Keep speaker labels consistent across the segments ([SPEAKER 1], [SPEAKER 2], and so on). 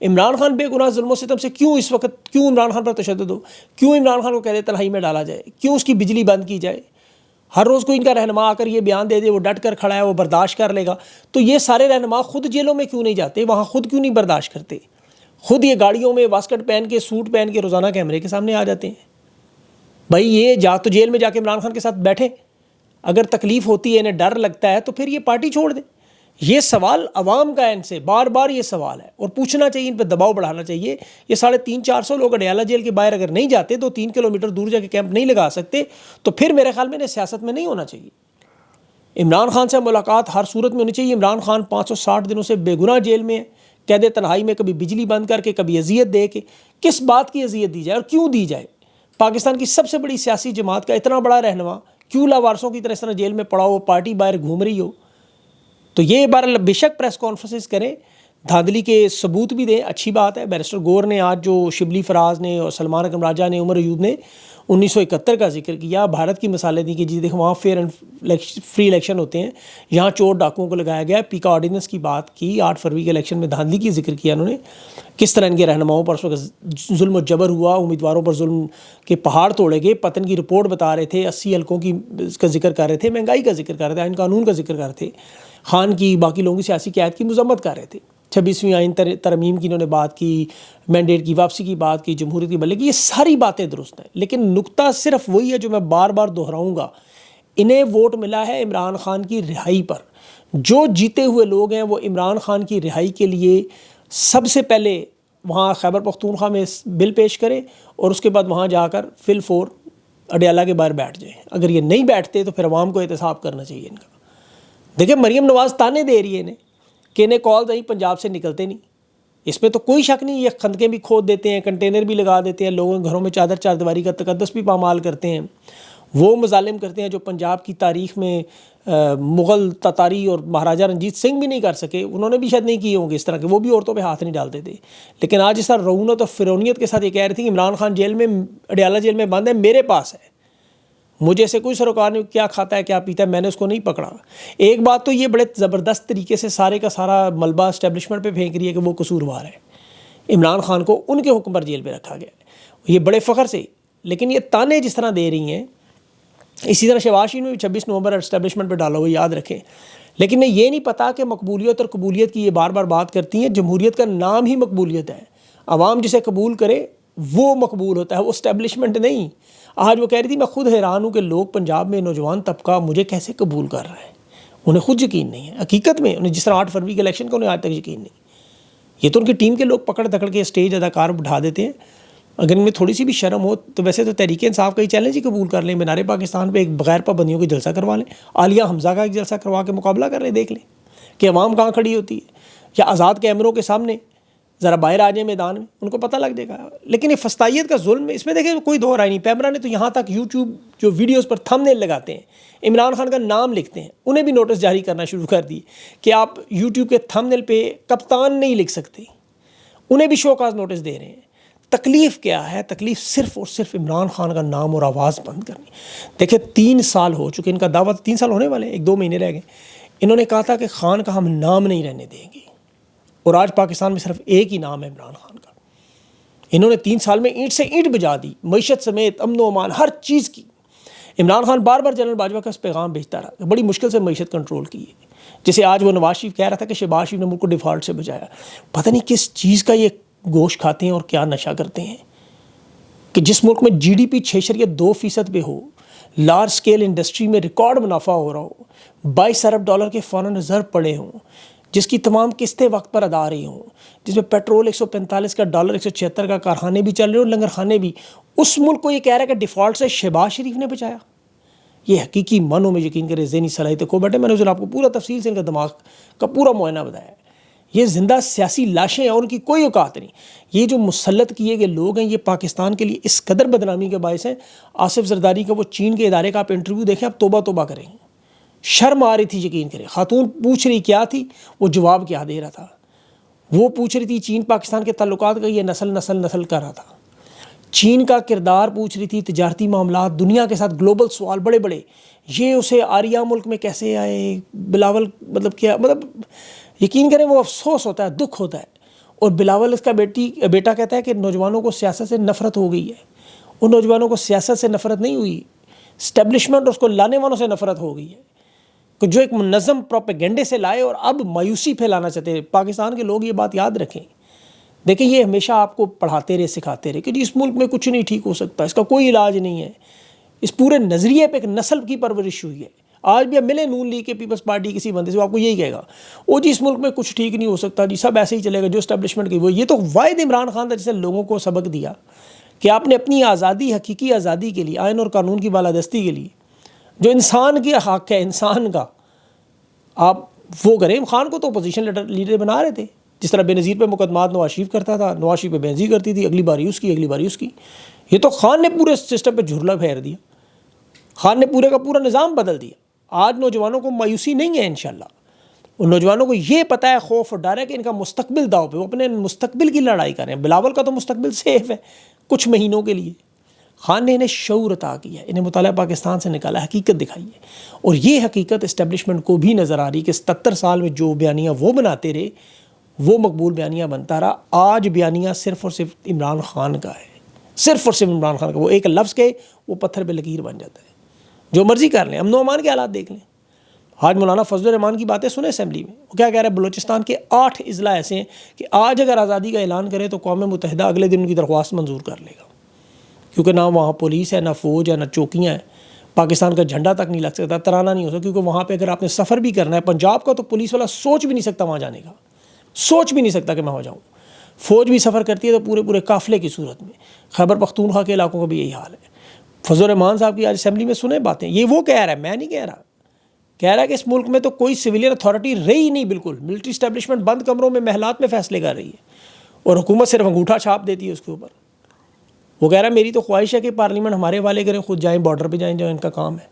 [SPEAKER 1] عمران خان بے گناہ ظلم و ستم سے کیوں اس وقت کیوں عمران خان پر تشدد ہو، کیوں عمران خان کو قید تنہائی میں ڈالا جائے، کیوں اس کی بجلی بند کی جائے، ہر روز کوئی ان کا رہنما آ کر یہ بیان دے دے وہ ڈٹ کر کھڑا ہے وہ برداشت کر لے گا، تو یہ سارے رہنما خود جیلوں میں کیوں نہیں جاتے، وہاں خود کیوں نہیں برداشت کرتے، خود یہ گاڑیوں میں واسکٹ پہن کے سوٹ پہن کے روزانہ کیمرے کے سامنے آ جاتے ہیں؟ بھائی یہ جا تو جیل میں جا کے عمران خان کے ساتھ بیٹھیں، اگر تکلیف ہوتی ہے انہیں ڈر لگتا ہے تو پھر یہ پارٹی چھوڑ دیں۔ یہ سوال عوام کا ہے، ان سے بار بار یہ سوال ہے اور پوچھنا چاہیے، ان پہ دباؤ بڑھانا چاہیے۔ یہ 350-400 لوگ اڈیالہ جیل کے باہر اگر نہیں جاتے، 2-3 کلومیٹر دور جا کے کیمپ نہیں لگا سکتے، تو پھر میرے خیال میں انہیں سیاست میں نہیں ہونا چاہیے۔ عمران خان سے ملاقات ہر صورت میں ہونی چاہیے۔ عمران خان 560 دنوں سے بے گناہ جیل میں ہے، قید تنہائی میں، کبھی بجلی بند کر کے، کبھی اذیت دے کے۔ کس بات کی اذیت دی جائے اور کیوں دی جائے؟ پاکستان کی سب سے بڑی سیاسی جماعت کا اتنا بڑا رہنما کیوں لاوارثوں کی طرح اس طرح جیل میں پڑا ہو، پارٹی باہر گھوم رہی ہو؟ تو یہ بار بے شک پریس کانفرنسز کریں، دھاندلی کے ثبوت بھی دیں، اچھی بات ہے۔ بیرسٹر گور نے آج جو شبلی فراز نے اور سلمان اکرم راجہ نے، عمر ایوب نے 1971 کا ذکر کیا، بھارت کی مثالیں دی کہ جی دیکھو وہاں فیئر اینڈ فری الیکشن ہوتے ہیں، یہاں چور ڈاکوؤں کو لگایا گیا، پیکا آرڈیننس کی بات کی، 8 فروری کے الیکشن میں دھاندلی کی ذکر کیا انہوں نے، کس طرح ان کے رہنماؤں پر اس وقت ظلم و جبر ہوا، امیدواروں پر ظلم کے پہاڑ توڑے گئے، پتن کی رپورٹ بتا رہے تھے، 80 حلقوں کی کا ذکر کر رہے تھے، مہنگائی کا ذکر کر رہے تھے، آئین قانون کا ذکر کر رہے تھے، خان کی باقی لوگوں کی سیاسی قیادت کی مذمت کر رہے تھے، 26ویں آئین ترمیم کی انہوں نے بات کی، مینڈیٹ کی واپسی کی بات کی، جمہوریت کی بلکہ یہ ساری باتیں درست ہیں، لیکن نقطہ صرف وہی ہے جو میں بار بار دہراؤں گا، انہیں ووٹ ملا ہے عمران خان کی رہائی پر۔ جو جیتے ہوئے لوگ ہیں وہ عمران خان کی رہائی کے لیے سب سے پہلے وہاں خیبر پختونخوا میں بل پیش کریں اور اس کے بعد وہاں جا کر فی الفور اڈیالہ کے باہر بیٹھ جائیں۔ اگر یہ نہیں بیٹھتے تو پھر عوام کو احتساب کرنا چاہیے ان کا۔ دیکھیں مریم نواز تانے دے رہی ہے انہیں کہ انہیں کال دیں پنجاب سے نکلتے نہیں، اس میں تو کوئی شک نہیں، یہ خندقیں بھی کھود دیتے ہیں، کنٹینر بھی لگا دیتے ہیں، لوگوں کے گھروں میں چار دیواری کا تقدس بھی پامال کرتے ہیں، وہ مظالم کرتے ہیں جو پنجاب کی تاریخ میں مغل، تاتاری اور مہاراجہ رنجیت سنگھ بھی نہیں کر سکے، انہوں نے بھی شاید نہیں کیے ہوں گے اس طرح کے، وہ بھی عورتوں پہ ہاتھ نہیں ڈالتے تھے۔ لیکن آج اس طرح رعونت اور فرعونیت کے ساتھ یہ کہہ رہی تھی کہ عمران خان جیل میں، اڈیالہ جیل میں بند ہے، میرے پاس ہے، مجھے سے کوئی سروکار نہیں، کیا کھاتا ہے کیا پیتا ہے، میں نے اس کو نہیں پکڑا۔ ایک بات تو یہ بڑے زبردست طریقے سے سارے کا سارا ملبہ اسٹیبلشمنٹ پہ پھینک رہی ہے کہ وہ قصوروار ہے، عمران خان کو ان کے حکم پر جیل پہ رکھا گیا ہے، یہ بڑے فخر سے۔ لیکن یہ تانے جس طرح دے رہی ہیں، اسی طرح شہباز شریف نے بھی 26 نومبر اسٹیبلشمنٹ پہ ڈالا ہوا، یاد رکھیں۔ لیکن انہیں یہ نہیں پتا کہ مقبولیت اور قبولیت کی یہ بار بار بات کرتی ہیں، جمہوریت کا نام ہی مقبولیت ہے، عوام جسے قبول کرے وہ مقبول ہوتا ہے، وہ اسٹیبلشمنٹ نہیں۔ آج وہ کہہ رہی تھی میں خود حیران ہوں کہ لوگ پنجاب میں نوجوان طبقہ مجھے کیسے قبول کر رہا ہے، انہیں خود یقین نہیں ہے، حقیقت میں انہیں جس طرح 8 فروری کے الیکشن کا انہیں آج تک یقین نہیں۔ یہ تو ان کی ٹیم کے لوگ پکڑ دکڑ کے اسٹیج اداکار بٹھا دیتے ہیں، اگر ان میں تھوڑی سی بھی شرم ہو تو ویسے تو تحریک انصاف کا ہی چیلنج ہی قبول کر لیں، مینار پاکستان پہ ایک بغیر پابندیوں کے جلسہ کروا لیں، عالیہ حمزہ کا ایک جلسہ کروا کے مقابلہ کر لیں، دیکھ لیں کہ عوام کہاں کھڑی ہوتی ہے، یا آزاد کیمروں کے سامنے ذرا باہر آ جائیں میدان میں، ان کو پتہ لگ جائے گا۔ لیکن یہ فسطائیت کا ظلم، اس میں دیکھیں کوئی دو رائے نہیں۔ پیمرا نے تو یہاں تک یوٹیوب جو ویڈیوز پر تھم نیل لگاتے ہیں، عمران خان کا نام لکھتے ہیں، انہیں بھی نوٹس جاری کرنا شروع کر دی کہ آپ یوٹیوب کے تھم نیل پہ کپتان نہیں لکھ سکتے، انہیں بھی شو کاز نوٹس دے رہے ہیں۔ تکلیف کیا ہے؟ تکلیف صرف اور صرف عمران خان کا نام اور آواز بند کرنی۔ دیکھیں 3 سال ہو چکے ان کا دعویٰ، 3 سال ہونے والے ہیں، 1-2 مہینے رہ گئے۔ انہوں نے کہا تھا کہ خان کا ہم نام نہیں رہنے دیں گے، اور آج پاکستان میں صرف ایک ہی نام ہے عمران خان کا۔ انہوں نے 3 سال میں اینٹ سے اینٹ بجا دی، معیشت سمیت امن و امان ہر چیز کی۔ عمران خان بار بار جنرل باجوہ کا اس پیغام بھیجتا رہا کہ بڑی مشکل سے معیشت کنٹرول کی ہے، جسے آج وہ نواز شریف کہہ رہا تھا کہ شہباز شریف نے ملک کو ڈیفالٹ سے بچایا۔ پتہ نہیں کس چیز کا یہ گوشت کھاتے ہیں اور کیا نشہ کرتے ہیں کہ جس ملک میں جی ڈی پی 6.2% پہ ہو، لارج سکیل انڈسٹری میں ریکارڈ منافع ہو رہا ہو، 22 ارب ڈالر کے فارن ریزرو پڑے ہوں، جس کی تمام قسطیں وقت پر ادا رہی ہوں، جس میں پیٹرول 145 کا، ڈالر 176 کا، کارخانے بھی چل رہے اور لنگر خانے بھی، اس ملک کو یہ کہہ رہا ہے کہ ڈیفالٹ سے شہباز شریف نے بچایا۔ یہ حقیقی معنوں میں یقین کرے ذہنی صلاحیت کھو بیٹھے۔ میں نے اس دن آپ کو پورا تفصیل سے ان کا دماغ کا پورا معائنہ بتایا ہے۔ یہ زندہ سیاسی لاشیں ہیں اور ان کی کوئی اوقات نہیں۔ یہ جو مسلط کیے گئے لوگ ہیں یہ پاکستان کے لیے اس قدر بدنامی کے باعث ہیں۔ آصف زرداری کا وہ چین کے ادارے کا آپ انٹرویو دیکھیں، آپ توبہ توبہ کریں، شرم آ رہی تھی یقین کریں۔ خاتون پوچھ رہی کیا تھی، وہ جواب کیا دے رہا تھا۔ وہ پوچھ رہی تھی چین پاکستان کے تعلقات کا، یہ نسل کر رہا تھا۔ چین کا کردار پوچھ رہی تھی، تجارتی معاملات، دنیا کے ساتھ گلوبل سوال بڑے بڑے، یہ اسے آریہ ملک میں کیسے آئے، بلاول مطلب کیا، مطلب یقین کریں وہ افسوس ہوتا ہے، دکھ ہوتا ہے۔ اور بلاول اس کا بیٹا کہتا ہے کہ نوجوانوں کو سیاست سے نفرت ہو گئی ہے. ان نوجوانوں کو سیاست سے نفرت نہیں ہوئی, اسٹیبلشمنٹ اور اس کو لانے والوں سے نفرت ہو گئی ہے, کہ جو ایک منظم پروپیگنڈے سے لائے اور اب مایوسی پھیلانا چاہتے ہیں. پاکستان کے لوگ یہ بات یاد رکھیں. دیکھیں یہ ہمیشہ آپ کو پڑھاتے رہے, سکھاتے رہے کہ جی اس ملک میں کچھ نہیں ٹھیک ہو سکتا, اس کا کوئی علاج نہیں ہے. اس پورے نظریے پہ ایک نسل کی پرورش ہوئی ہے. آج بھی اب ملے نون لیگ کے پیپلز پارٹی کسی بندے سے, وہ آپ کو یہی کہے گا او جی اس ملک میں کچھ ٹھیک نہیں ہو سکتا جی, سب ایسے ہی چلے گا جو اسٹیبلشمنٹ کی وہ. یہ تو واحد عمران خان تھا جس نے لوگوں کو سبق دیا کہ آپ نے اپنی آزادی, حقیقی آزادی کے لیے, آئین اور قانون کی بالادستی کے لیے, جو انسان کی حق ہے انسان کا, آپ وہ کریں. خان کو تو اپوزیشن لیڈر بنا رہے تھے, جس طرح بے نظیر پہ مقدمات نواز شریف کرتا تھا, نواز شریف پہ بینظیر کرتی تھی, اگلی باری اس کی, اگلی باری اس کی. یہ تو خان نے پورے سسٹم پہ جھرلا پھیر دیا, خان نے پورے کا پورا نظام بدل دیا. آج نوجوانوں کو مایوسی نہیں ہے انشاءاللہ. ان نوجوانوں کو یہ پتہ ہے, خوف اور ڈر ہے کہ ان کا مستقبل داؤ پہ, وہ اپنے مستقبل کی لڑائی کر رہے ہیں. بلاول کا تو مستقبل سیف ہے کچھ مہینوں کے لیے. خان نے انہیں شعور عطا کیا, انہیں مطالعہ پاکستان سے نکالا, حقیقت دکھائی ہے. اور یہ حقیقت اسٹیبلشمنٹ کو بھی نظر آ رہی کہ 77 سال میں جو بیانیہ وہ بناتے رہے وہ مقبول بیانیہ بنتا رہا. آج بیانیہ صرف اور صرف عمران خان کا ہے, صرف اور صرف عمران خان کا. وہ ایک لفظ کے وہ پتھر پہ لکیر بن جاتا ہے. جو مرضی کر لیں, امن و امان کے حالات دیکھ لیں. آج مولانا فضل الرحمان کی باتیں سنیں اسمبلی میں, وہ کیا کہہ رہا ہے, بلوچستان کے 8 اضلاع ایسے ہیں کہ آج اگر آزادی کا اعلان کرے تو اقوام متحدہ اگلے دن ان کی درخواست منظور کر لے گا, کیونکہ نہ وہاں پولیس ہے, نہ فوج ہے, نہ چوکیاں ہیں. پاکستان کا جھنڈا تک نہیں لگ سکتا, ترانہ نہیں ہو سکتا, کیونکہ وہاں پہ اگر آپ نے سفر بھی کرنا ہے پنجاب کا, تو پولیس والا سوچ بھی نہیں سکتا وہاں جانے کا, سوچ بھی نہیں سکتا کہ میں وہاں جاؤں. فوج بھی سفر کرتی ہے تو پورے پورے قافلے کی صورت میں. خیبر پختونخوا کے علاقوں کا بھی یہی حال ہے. فضل الرحمان صاحب کی آج اسمبلی میں سنیں باتیں, یہ وہ کہہ رہا ہے, میں نہیں کہہ رہا. کہہ رہا ہے کہ اس ملک میں تو کوئی سویلین اتھارٹی رہی نہیں بالکل, ملٹری اسٹیبلشمنٹ بند کمروں میں محلات میں فیصلے کر رہی ہے, اور حکومت صرف انگوٹھا چھاپ دیتی ہے اس کے اوپر. وہ کہہ رہا ہے میری تو خواہش ہے کہ پارلیمنٹ ہمارے والے کریں, خود جائیں بارڈر پہ جائیں, جو ان کا کام ہے.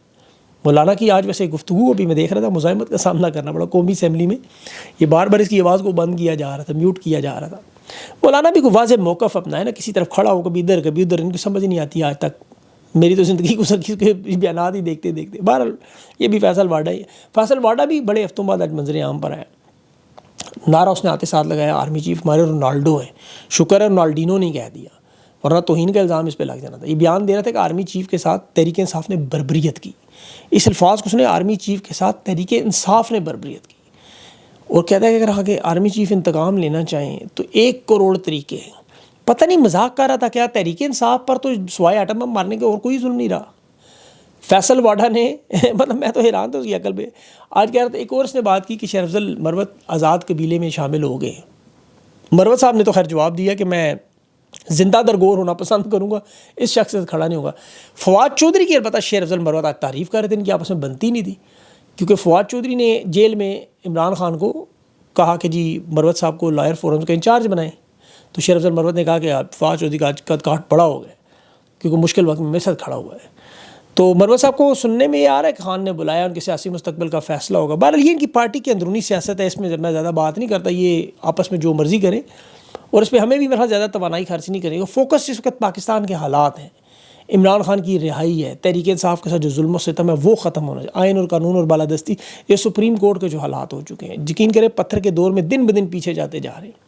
[SPEAKER 1] مولانا کی آج ویسے گفتگو بھی میں دیکھ رہا تھا, مزاحمت کا سامنا کرنا پڑا قومی اسمبلی میں. یہ بار بار اس کی آواز کو بند کیا جا رہا تھا, میوٹ کیا جا رہا تھا. مولانا بھی کوئی واضح موقف اپنا ہے نا, کسی طرف کھڑا ہو, کبھی ادھر کبھی ادھر, ان کو سمجھ نہیں آتی آج تک. میری تو زندگی گزر گئی کے بیانات ہی دیکھتے دیکھتے. بہرحال یہ بھی فیصل واڈا ہی ہے. فیصل واڈا بھی بڑے ہفتوں بعد آج منظر عام پر آیا. نعرہ اس نے آتے ساتھ لگایا, آرمی چیف ہمارے رونالڈو ہیں, شکر ہے رونالڈینو نہیں کہہ دیا, ورنہ توہین کا الزام اس پہ لگ جانا تھا. یہ بیان دے رہا تھا کہ آرمی چیف کے ساتھ تحریک انصاف نے بربریت کی. اس الفاظ کو سنے, آرمی چیف کے ساتھ تحریک انصاف نے بربریت کی. اور کہتا ہے کہ اگر آگے آرمی چیف انتقام لینا چاہیں تو 1 کروڑ طریقے ہیں. پتہ نہیں مذاق کر رہا تھا کیا, تحریک انصاف پر تو سوائے ایٹم بم مارنے کے اور کوئی ظلم نہیں رہا. فیصل واڈا نے مطلب میں تو حیران تھا اس کی عقل پہ. آج کہہ رہا تھا, ایک اور اس نے بات کی کہ شیخ افضل مروت آزاد قبیلے میں شامل ہو گئے. مروت صاحب نے تو خیر جواب دیا کہ میں زندہ درگور ہونا پسند کروں گا, اس شخص سے کھڑا نہیں ہوگا. فواد چودھری کی البتہ شیخ افضل مروت آج تعریف کر رہے تھے, ان کی آپس میں بنتی نہیں تھی, کیونکہ فواد چودھری نے جیل میں عمران خان کو کہا کہ جی مروت صاحب کو لائر فورمز کا انچارج بنائیں. تو شیخ افضل مروت نے کہا کہ فواد چودھری کا قد کاٹ بڑا ہو گیا, کیونکہ مشکل وقت میں میرے ساتھ کھڑا ہوا ہے. تو مروت صاحب کو سننے میں یہ آ رہا ہے کہ خان نے بلایا, ان کے سیاسی مستقبل کا فیصلہ ہوگا. بہرحال یہ ان کی پارٹی کی اندرونی سیاست ہے, اس میں میں زیادہ بات نہیں کرتا. یہ آپس میں جو مرضی کریں, اور اس پہ ہمیں بھی میرا زیادہ توانائی خرچ نہیں کرے گا. فوکس اس وقت پاکستان کے حالات ہیں, عمران خان کی رہائی ہے, تحریک انصاف کے ساتھ جو ظلم و ستم ہے وہ ختم ہونا چاہیے, آئین اور قانون اور بالادستی, یہ سپریم کورٹ کے جو حالات ہو چکے ہیں, یقین کریں پتھر کے دور میں دن بدن پیچھے جاتے جا رہے ہیں.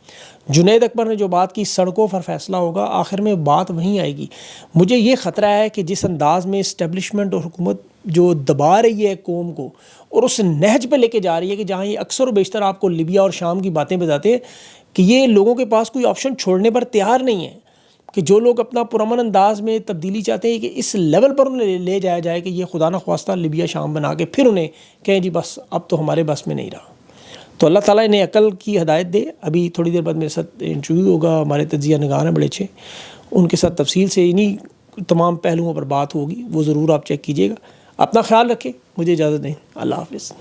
[SPEAKER 1] جنید اکبر نے جو بات کی, سڑکوں پر فیصلہ ہوگا, آخر میں بات وہیں آئے گی. مجھے یہ خطرہ ہے کہ جس انداز میں اسٹیبلشمنٹ اور حکومت جو دبا رہی ہے قوم کو, اور اس نہج پہ لے کے جا رہی ہے کہ جہاں یہ اکثر و بیشتر آپ کو لیبیا اور شام کی باتیں بتاتے ہیں کہ یہ لوگوں کے پاس کوئی آپشن چھوڑنے پر تیار نہیں ہے, کہ جو لوگ اپنا پرامن انداز میں تبدیلی چاہتے ہیں کہ اس لیول پر انہیں لے جایا جائے کہ یہ خدا نخواستہ لیبیا شام بنا کے پھر انہیں کہیں جی بس اب تو ہمارے بس میں نہیں رہا. تو اللہ تعالیٰ انہیں عقل کی ہدایت دے. ابھی تھوڑی دیر بعد میرے ساتھ انٹرویو ہوگا, ہمارے تجزیہ نگار ہیں بڑے اچھے, ان کے ساتھ تفصیل سے انہی تمام پہلوؤں پر بات ہوگی, وہ ضرور آپ چیک کیجیے گا. اپنا خیال رکھیں, مجھے اجازت دیں, اللہ حافظ.